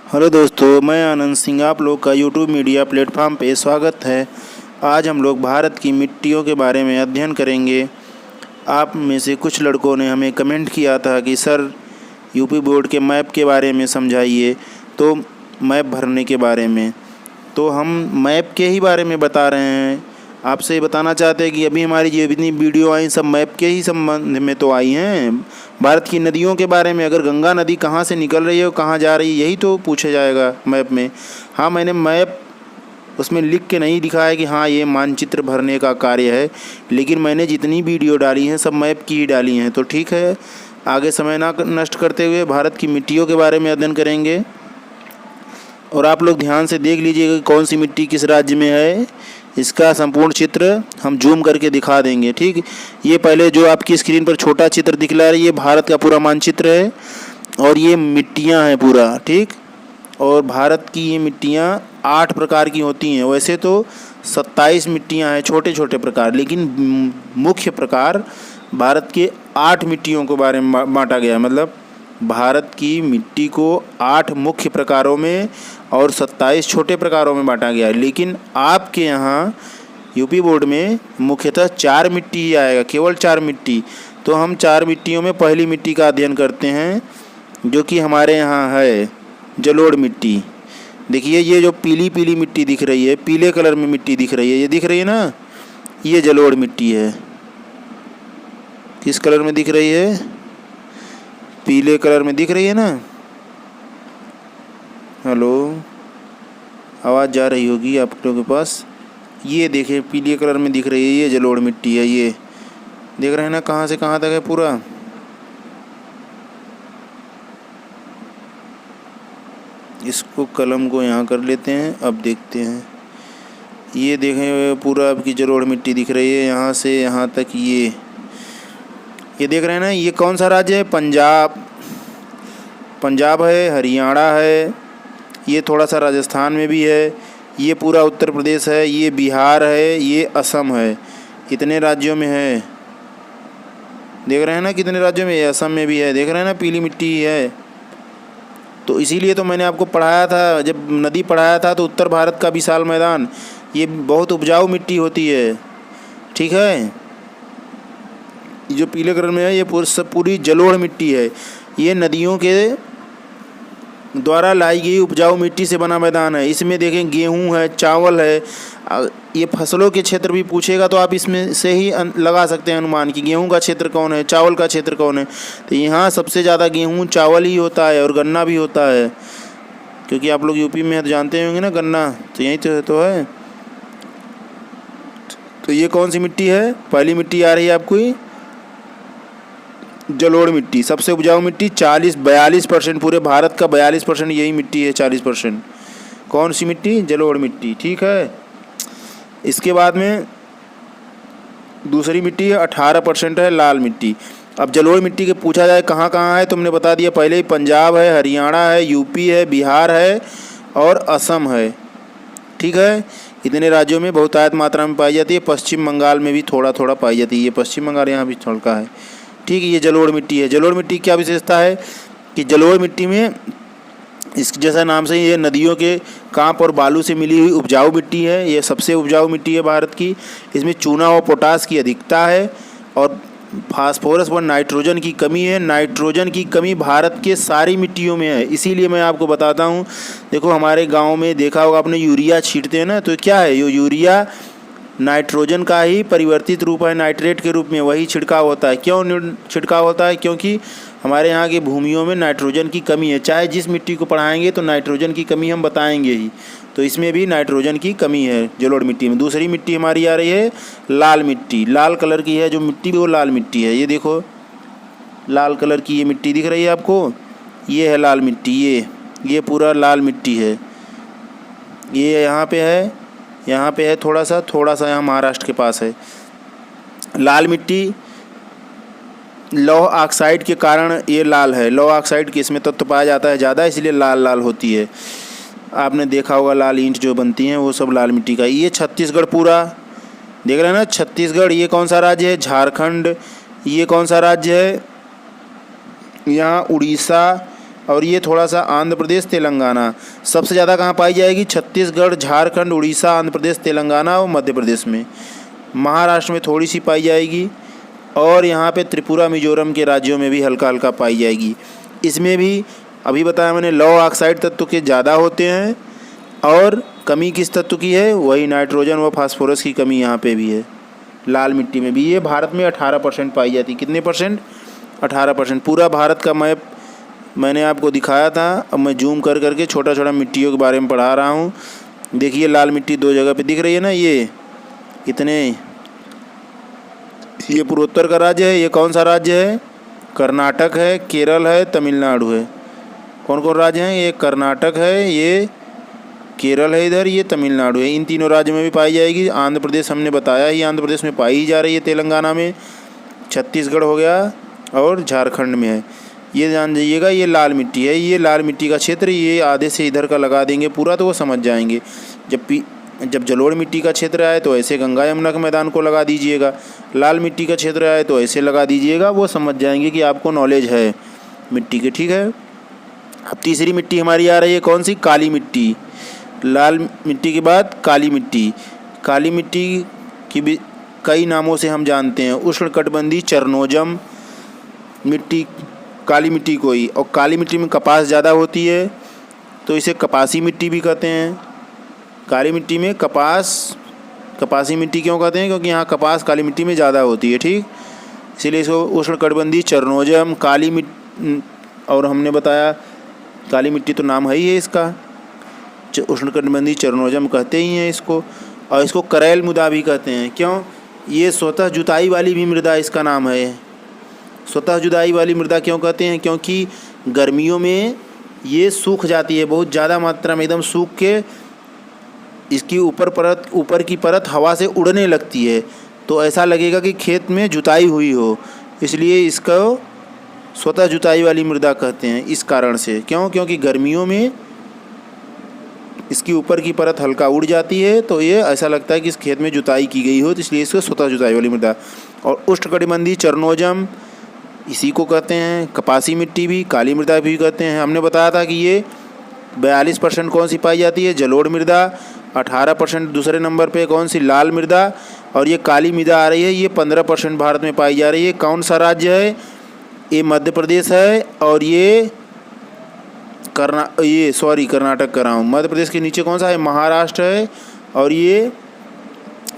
Hello दोस्तों, मैं आनंद सिंह आप लोग का यूट्यूब मीडिया प्लेटफॉर्म पे स्वागत है। आज हम लोग भारत की मिट्टियों के बारे में अध्ययन करेंगे। आप में से कुछ लड़कों ने हमें कमेंट किया था कि सर यूपी बोर्ड के मैप के बारे में समझाइए, तो मैप भरने के बारे में। तो हम मैप के ही बारे में बता रहे हैं। आपसे बताना चाहते हैं कि अभी हमारी जितनी वीडियो आई सब मैप के ही संबंध में तो आई हैं। भारत की नदियों के बारे में, अगर गंगा नदी कहाँ से निकल रही है और कहाँ जा रही है, यही तो पूछा जाएगा मैप में। हाँ, मैंने मैप उसमें लिख के नहीं दिखाया कि हाँ ये मानचित्र भरने का कार्य है, लेकिन मैंने जितनी वीडियो डाली हैं सब मैप की ही डाली हैं। तो ठीक है, आगे समय ना नष्ट करते हुए भारत की मिट्टियों के बारे में अध्ययन करेंगे। और आप लोग ध्यान से देख लीजिएगा कौन सी मिट्टी किस राज्य में है। इसका संपूर्ण चित्र हम जूम करके दिखा देंगे। ठीक, ये पहले जो आपकी स्क्रीन पर छोटा चित्र दिखला रहा है, ये भारत का पूरा मानचित्र है और ये मिट्टियाँ हैं पूरा। ठीक, और भारत की ये मिट्टियाँ 8 प्रकार की होती हैं। वैसे तो 27 मिट्टियाँ हैं छोटे छोटे प्रकार, लेकिन मुख्य प्रकार भारत के 8 मिट्टियों के बारे में बांटा गया है। मतलब भारत की मिट्टी को 8 मुख्य प्रकारों में और 27 छोटे प्रकारों में बांटा गया है। लेकिन आपके यहाँ यूपी बोर्ड में मुख्यतः 4 मिट्टी ही आएगा, केवल 4 मिट्टी। तो हम 4 मिट्टियों में पहली मिट्टी का अध्ययन करते हैं, जो कि हमारे यहाँ है जलोढ़ मिट्टी। देखिए, ये जो पीली पीली मिट्टी दिख रही है, पीले कलर में मिट्टी दिख रही है, ये दिख रही है ना, ये जलोढ़ मिट्टी है। किस कलर में दिख रही है? पीले कलर में दिख रही है ना। हेलो, आवाज़ जा रही होगी आप लोगों के पास। ये देखें, पीले कलर में दिख रही है, ये जलोढ़ मिट्टी है। ये देख रहे हैं ना कहाँ से कहाँ तक है पूरा। इसको कलम को यहाँ कर लेते हैं, अब देखते हैं। ये देखें, पूरा आपकी जलोढ़ मिट्टी दिख रही है यहाँ से यहाँ तक। ये देख रहे हैं ना, ये कौन सा राज्य है? पंजाब है, हरियाणा है, ये थोड़ा सा राजस्थान में भी है, ये पूरा उत्तर प्रदेश है, ये बिहार है, ये असम है। इतने राज्यों में है। देख रहे हैं ना कितने राज्यों में? ये असम में भी है। देख रहे हैं ना, पीली मिट्टी है। तो इसीलिए तो मैंने आपको पढ़ाया था, जब नदी पढ़ाया था, तो उत्तर भारत का विशाल मैदान, ये बहुत उपजाऊ मिट्टी होती है। ठीक है, जो पीले कलर में है ये पूरी जलोढ़ मिट्टी है। ये नदियों के द्वारा लाई गई उपजाऊ मिट्टी से बना मैदान है। इसमें देखें, गेहूं है, चावल है। ये फसलों के क्षेत्र भी पूछेगा तो आप इसमें से ही लगा सकते हैं अनुमान कि गेहूं का क्षेत्र कौन है, चावल का क्षेत्र कौन है। तो यहाँ सबसे ज़्यादा गेहूं चावल ही होता है और गन्ना भी होता है, क्योंकि आप लोग यूपी में जानते होंगे ना, गन्ना तो यहीं तो है। तो ये कौन सी मिट्टी है? पहली मिट्टी आ रही है आपको, जलोढ़ मिट्टी। सबसे उपजाऊ मिट्टी 42% पूरे भारत का 42% यही मिट्टी है। 40% कौन सी मिट्टी? जलोढ़ मिट्टी। ठीक है, इसके बाद में दूसरी मिट्टी है 18% है, लाल मिट्टी। अब जलोढ़ मिट्टी के पूछा जाए कहाँ कहाँ है, तुमने बता दिया पहले ही। पंजाब है, हरियाणा है, यूपी है, बिहार है और असम है। ठीक है, इतने राज्यों में बहुतायत मात्रा में पाई जाती है। पश्चिम बंगाल में भी थोड़ा थोड़ा पाई जाती है। ये पश्चिम बंगाल यहाँ भी थोड़ा है। ठीक है, ये जलोढ़ मिट्टी है। जलोढ़ मिट्टी की क्या विशेषता है कि जलोढ़ मिट्टी में, इस जैसा नाम से, ये नदियों के कांप और बालू से मिली हुई उपजाऊ मिट्टी है। ये सबसे उपजाऊ मिट्टी है भारत की। इसमें चूना और पोटास की अधिकता है और फास्फोरस व नाइट्रोजन की कमी है। नाइट्रोजन की कमी भारत के सारी मिट्टियों में है। इसीलिए मैं आपको बताता हूँ। देखो, हमारे गाँव में देखा होगा आपने, यूरिया छींटते हैं ना, तो क्या है, ये यूरिया नाइट्रोजन का ही परिवर्तित रूप है, नाइट्रेट के रूप में वही छिड़काव होता है। क्यों छिड़काव होता है? क्योंकि हमारे यहाँ की भूमियों में नाइट्रोजन की कमी है। चाहे जिस मिट्टी को पढ़ाएंगे तो नाइट्रोजन की कमी हम बताएंगे ही। तो इसमें भी नाइट्रोजन की कमी है जलोढ़ मिट्टी में। दूसरी मिट्टी हमारी आ रही है लाल मिट्टी। लाल कलर की है जो मिट्टी, वो लाल मिट्टी है। ये देखो, लाल कलर की ये मिट्टी दिख रही है आपको, ये है लाल मिट्टी। ये पूरा लाल मिट्टी है। ये यहाँ पे है थोड़ा सा यहाँ महाराष्ट्र के पास है। लाल मिट्टी लौह ऑक्साइड के कारण ये लाल है। लौह ऑक्साइड के इसमें तत्व पाया जाता है ज़्यादा, इसलिए लाल लाल होती है। आपने देखा होगा लाल ईंट जो बनती हैं वो सब लाल मिट्टी का। ये छत्तीसगढ़ पूरा देख रहे हैं ना, छत्तीसगढ़। ये कौन सा राज्य है? झारखंड। ये कौन सा राज्य है? यहाँ उड़ीसा, और ये थोड़ा सा आंध्र प्रदेश तेलंगाना। सबसे ज़्यादा कहाँ पाई जाएगी? छत्तीसगढ़, झारखंड, उड़ीसा, आंध्र प्रदेश, तेलंगाना और मध्य प्रदेश में। महाराष्ट्र में थोड़ी सी पाई जाएगी और यहाँ पे त्रिपुरा, मिजोरम के राज्यों में भी हल्का हल्का पाई जाएगी। इसमें भी अभी बताया मैंने, लौह ऑक्साइड तत्व के ज़्यादा होते हैं और कमी किस तत्व की है? वही नाइट्रोजन व फास्फोरस की कमी यहाँ पे भी है। लाल मिट्टी में भी ये भारत में 18% पाई जाती है। कितने परसेंट? 18%। पूरा भारत का मैप मैंने आपको दिखाया था। अब मैं जूम कर करके छोटा छोटा मिट्टियों के बारे में पढ़ा रहा हूँ। देखिए लाल मिट्टी 2 जगह पे दिख रही है ना, ये इतने, ये पूर्वोत्तर का राज्य है। ये कौन सा राज्य है? कर्नाटक है, केरल है, तमिलनाडु है। कौन कौन राज्य हैं? ये कर्नाटक है, ये केरल है इधर, ये तमिलनाडु है। इन तीनों राज्यों में भी पाई जाएगी। आंध्र प्रदेश हमने बताया ही, आंध्र प्रदेश में पाई जा रही है, तेलंगाना में, छत्तीसगढ़ हो गया और झारखंड में है। ये जान जाइएगा, ये लाल मिट्टी है। ये लाल मिट्टी का क्षेत्र, ये आधे से इधर का लगा देंगे पूरा तो वो समझ जाएंगे। जब जलोढ़ मिट्टी का क्षेत्र आए तो ऐसे गंगा यमुना के मैदान को लगा दीजिएगा। लाल मिट्टी का क्षेत्र आए तो ऐसे लगा दीजिएगा, वो समझ जाएंगे कि आपको नॉलेज है मिट्टी के। ठीक है। अब तीसरी मिट्टी हमारी आ रही है, कौन सी? काली मिट्टी। लाल मिट्टी के बाद काली मिट्टी। काली मिट्टी की भी कई नामों से हम जानते हैं। उष्णकटिबंधीय चरनोजम मिट्टी काली मिट्टी को ही, और काली मिट्टी में कपास ज़्यादा होती है तो इसे कपासी मिट्टी भी कहते हैं। काली मिट्टी में कपासी मिट्टी क्यों कहते हैं? क्योंकि यहाँ कपास काली मिट्टी में ज़्यादा होती है। ठीक, इसीलिए इसको उष्णकटिबंधीय चरनोजम काली मिट्टी, और हमने बताया काली मिट्टी तो नाम है ही है इसका, उष्णकटिबंधीय चरनोजम कहते ही हैं इसको। और इसको करैल मृदा भी कहते हैं। क्यों? ये स्वतः जुताई वाली भी मृदा इसका नाम है। स्वतः जुताई वाली मृदा क्यों कहते हैं? क्योंकि गर्मियों में ये सूख जाती है बहुत ज़्यादा मात्रा में, एकदम सूख के इसकी ऊपर की परत हवा से उड़ने लगती है, तो ऐसा लगेगा कि खेत में जुताई हुई हो, इसलिए इसको स्वतः जुताई वाली मृदा कहते हैं। इस कारण से, क्यों? क्योंकि गर्मियों में इसकी ऊपर की परत हल्का उड़ जाती है तो ये ऐसा लगता है कि इस खेत में जुताई की गई हो, तो इसलिए इसको स्वतः जुताई वाली मृदा। और उष्णकटिबंधीय चरनोजम इसी को कहते हैं। कपासी मिट्टी भी, काली मृदा भी कहते हैं। हमने बताया था कि ये 42% कौन सी पाई जाती है? जलोढ़ मृदा। 18% दूसरे नंबर पे कौन सी? लाल मृदा। और ये काली मृदा आ रही है, ये 15% भारत में पाई जा रही है। कौन सा राज्य है? ये मध्य प्रदेश है, और ये कर्नाटक कर रहा हूँ। मध्य प्रदेश के नीचे कौन सा है? महाराष्ट्र है, और ये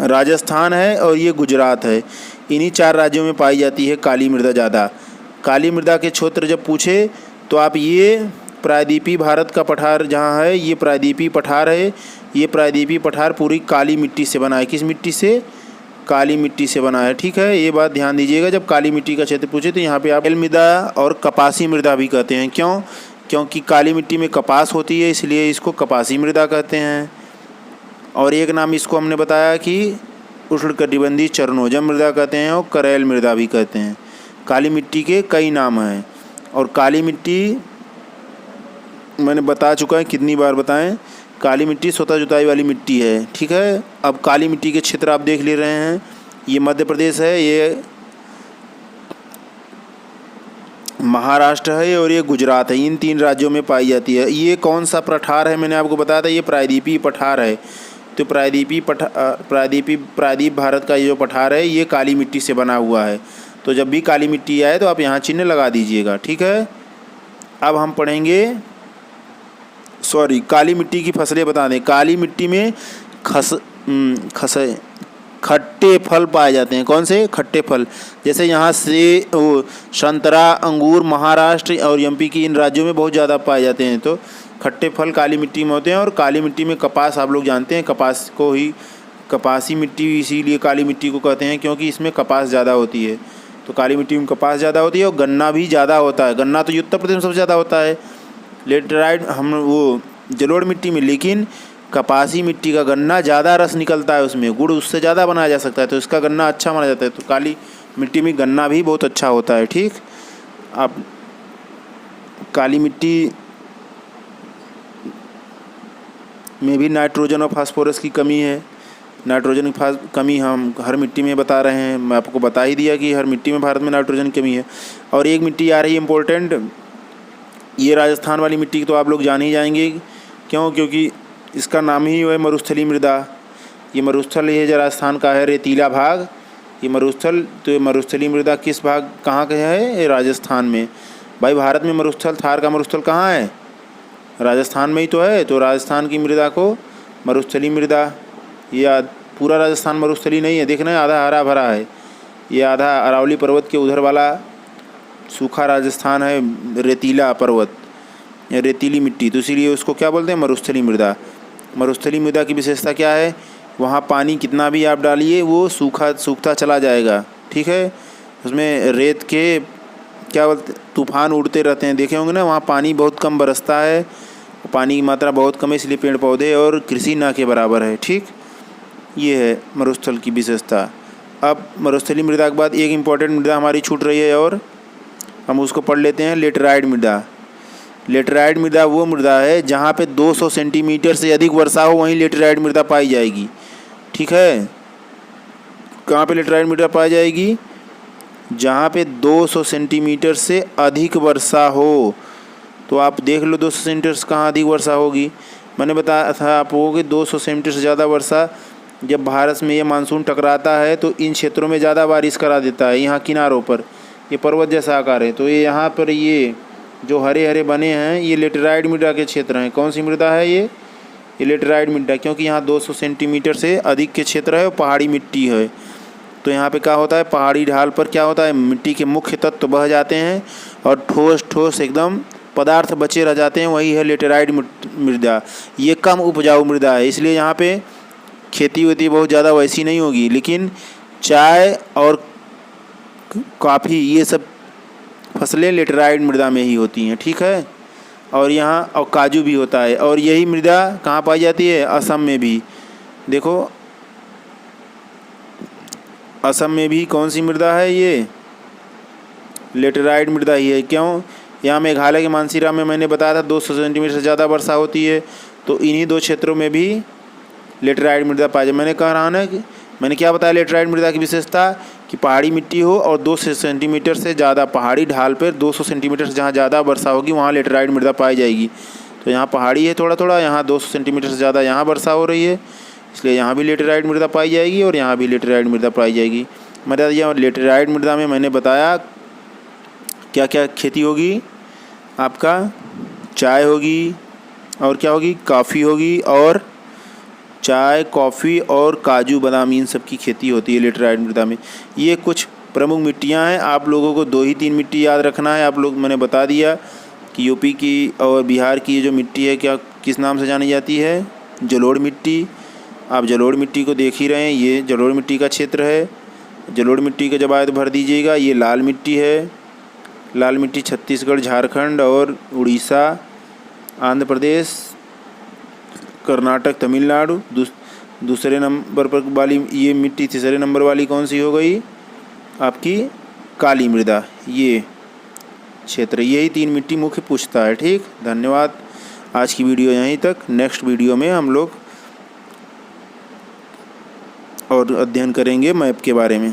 राजस्थान है, और ये गुजरात है। इन्हीं 4 राज्यों में पाई जाती है काली मृदा ज़्यादा। काली मृदा के क्षेत्र जब पूछे तो आप ये प्रायद्वीपीय भारत का पठार जहाँ है, ये प्रायद्वीपीय पठार है। ये प्रायद्वीपीय पठार पूरी काली मिट्टी से बना है। किस मिट्टी से? काली मिट्टी से बना है। ठीक है, ये बात ध्यान दीजिएगा। जब काली मिट्टी का क्षेत्र पूछे तो यहाँ पे आप मृदा और कपासी मृदा भी कहते हैं। क्यों? क्योंकि काली मिट्टी में कपास होती है, इसलिए इसको कपासी मृदा कहते हैं। और एक नाम इसको हमने बताया कि उष्णकटिबंधीय चरनोजम मृदा कहते हैं, और करैल मृदा भी कहते हैं। काली मिट्टी के कई नाम हैं, और काली मिट्टी मैंने बता चुका है, कितनी बार बताएं। काली मिट्टी स्वतः जुताई वाली मिट्टी है। ठीक है, अब काली मिट्टी के क्षेत्र आप देख ले रहे हैं। ये मध्य प्रदेश है, ये महाराष्ट्र है, और ये गुजरात है। इन 3 राज्यों में पाई जाती है। ये कौन सा पठार है? मैंने आपको बताया था, ये प्रायद्वीपीय पठार है। तो प्रायद्वीप भारत का ये जो पठार है, ये काली मिट्टी से बना हुआ है। तो जब भी काली मिट्टी आए तो आप यहाँ चिन्ह लगा दीजिएगा। ठीक है, अब हम पढ़ेंगे, काली मिट्टी की फसलें बता दें। काली मिट्टी में खट्टे फल पाए जाते हैं। कौन से? खट्टे फल। जैसे यहाँ से संतरा, अंगूर महाराष्ट्र और एमपी की इन राज्यों में बहुत ज़्यादा पाए जाते हैं। तो खट्टे फल काली मिट्टी में होते हैं। और काली मिट्टी में कपास, आप लोग जानते हैं, कपास को ही कपासी मिट्टी इसीलिए काली मिट्टी को कहते हैं, क्योंकि इसमें कपास ज़्यादा होती है। तो काली मिट्टी में कपास ज़्यादा होती है, और गन्ना भी ज़्यादा होता है। गन्ना तो उत्तर प्रदेश में सबसे ज़्यादा होता है। लेटराइट हम वो जलोढ़ मिट्टी में, लेकिन कपासी मिट्टी का गन्ना ज़्यादा रस निकलता है, उसमें गुड़ उससे ज़्यादा बनाया जा सकता है, तो इसका गन्ना अच्छा माना जाता है। तो काली मिट्टी में गन्ना भी बहुत अच्छा होता है। ठीक, आप काली मिट्टी में भी नाइट्रोजन और फास्फोरस की कमी है। नाइट्रोजन की कमी हम हर मिट्टी में बता रहे हैं। मैं आपको बता ही दिया कि हर मिट्टी में भारत में नाइट्रोजन की कमी है। और एक मिट्टी आ रही है इम्पोर्टेंट, ये राजस्थान वाली मिट्टी तो आप लोग जान ही जाएंगे, क्यों? क्योंकि इसका नाम ही है मरुस्थली मृदा। ये मरुस्थल ये जो राजस्थान का है रेतीला भाग, ये मरुस्थल, तो ये मरुस्थली मृदा किस भाग कहाँ का है? ये राजस्थान में। भाई भारत में मरुस्थल, थार का मरुस्थल कहाँ है? राजस्थान में ही तो है। तो राजस्थान की मृदा को मरुस्थली मृदा, ये पूरा राजस्थान मरुस्थली नहीं है, देखना है आधा हरा भरा है, ये आधा अरावली पर्वत के उधर वाला सूखा राजस्थान है, रेतीला पर्वत या रेतीली मिट्टी, तो इसीलिए उसको क्या बोलते हैं? मरुस्थली मृदा। मरुस्थली मृदा की विशेषता क्या है? वहाँ पानी कितना भी आप डालिए वो सूखता चला जाएगा, ठीक है। उसमें रेत के क्या बोलते, तूफान उड़ते रहते हैं, देखे होंगे ना, वहाँ पानी बहुत कम बरसता है, पानी की मात्रा बहुत कम है, इसलिए पेड़ पौधे और कृषि ना के बराबर है, ठीक। ये है मरुस्थल की विशेषता। अब मरुस्थली मृदा के बाद एक इम्पॉर्टेंट मृदा हमारी छूट रही है और हम उसको पढ़ लेते हैं, लेटराइट मृदा। लेटराइट मृदा वो मृदा है जहाँ पे 200 सेंटीमीटर से अधिक वर्षा हो, वहीं लेटराइट मृदा पाई जाएगी, ठीक है। कहाँ पे लेटराइट मृदा पाई जाएगी? जहाँ पे 200 सेंटीमीटर से अधिक वर्षा हो। तो आप देख लो 200 सेंटीमीटर से कहाँ अधिक वर्षा होगी। मैंने बताया था आपको कि 200 सेंटीमीटर से ज़्यादा वर्षा जब भारत में ये मानसून टकराता है तो इन क्षेत्रों में ज़्यादा बारिश करा देता है। यहाँ किनारों पर ये पर्वत जैसा आकार है, तो ये यहाँ पर ये जो हरे हरे बने हैं ये लेटराइट मृदा के क्षेत्र हैं। कौन सी मृदा है ये लेटराइट मृदा, क्योंकि यहाँ 200 सेंटीमीटर से अधिक के क्षेत्र है और पहाड़ी मिट्टी है। तो यहाँ पे क्या होता है, पहाड़ी ढाल पर क्या होता है, मिट्टी के मुख्य तत्व बह जाते हैं और ठोस ठोस एकदम पदार्थ बचे रह जाते हैं, वही है लेटराइट मृदा। ये कम उपजाऊ मृदा है, इसलिए यहाँ पे खेती वेती बहुत ज़्यादा वैसी नहीं होगी, लेकिन चाय और कॉफ़ी ये सब फसलें लेटराइट मृदा में ही होती हैं, ठीक है। और यहाँ और काजू भी होता है। और यही मृदा कहाँ पाई जाती है? असम में भी। देखो असम में भी कौन सी मृदा है? ये लेटराइट मृदा ही है। क्यों? यहाँ मेघालय के मानसीरा में मैंने बताया था 200 सेंटीमीटर से ज़्यादा वर्षा होती है, तो इन्हीं दो क्षेत्रों में भी लेटराइट मृदा पाई जाए। मैंने कह रहा ना कि मैंने क्या बताया लेटराइट मृदा की विशेषता, कि पहाड़ी मिट्टी हो और 200 सेंटीमीटर से ज़्यादा, पहाड़ी ढाल पर 200 सेंटीमीटर से जहाँ ज़्यादा वर्षा होगी वहाँ लेटराइट मृदा पाई जाएगी। तो यहाँ पहाड़ी है थोड़ा थोड़ा, यहाँ 200 सेंटीमीटर से ज़्यादा यहाँ वर्षा हो रही है, इसलिए यहाँ भी लेटराइट मृदा पाई जाएगी और यहाँ भी लेटराइट मृदा पाई जाएगी। मतलब यह लेटराइट मृदा में मैंने बताया क्या क्या खेती होगी, आपका चाय होगी और क्या होगी, कॉफ़ी होगी, और चाय कॉफ़ी और काजू बादाम इन सब की खेती होती है लेटराइट मृदा में। ये कुछ प्रमुख मिट्टियाँ हैं, आप लोगों को 2 ही 3 मिट्टी याद रखना है। आप लोग मैंने बता दिया कि यूपी की और बिहार की जो मिट्टी है क्या किस नाम से जानी जाती है, जलोढ़ मिट्टी। आप जलोढ़ मिट्टी को देख ही रहे हैं, ये जलोढ़ मिट्टी का क्षेत्र है। जलोढ़ मिट्टी का जब आए तो भर दीजिएगा। ये लाल मिट्टी है, लाल मिट्टी छत्तीसगढ़, झारखंड और उड़ीसा, आंध्र प्रदेश, कर्नाटक, तमिलनाडु। दूसरे नंबर पर वाली ये मिट्टी, तीसरे नंबर वाली कौन सी हो गई आपकी, काली मृदा। ये क्षेत्र, यही 3 मिट्टी मुख्य पूछता है, ठीक। धन्यवाद। आज की वीडियो यहीं तक। नेक्स्ट वीडियो में हम लोग और अध्ययन करेंगे मैप के बारे में।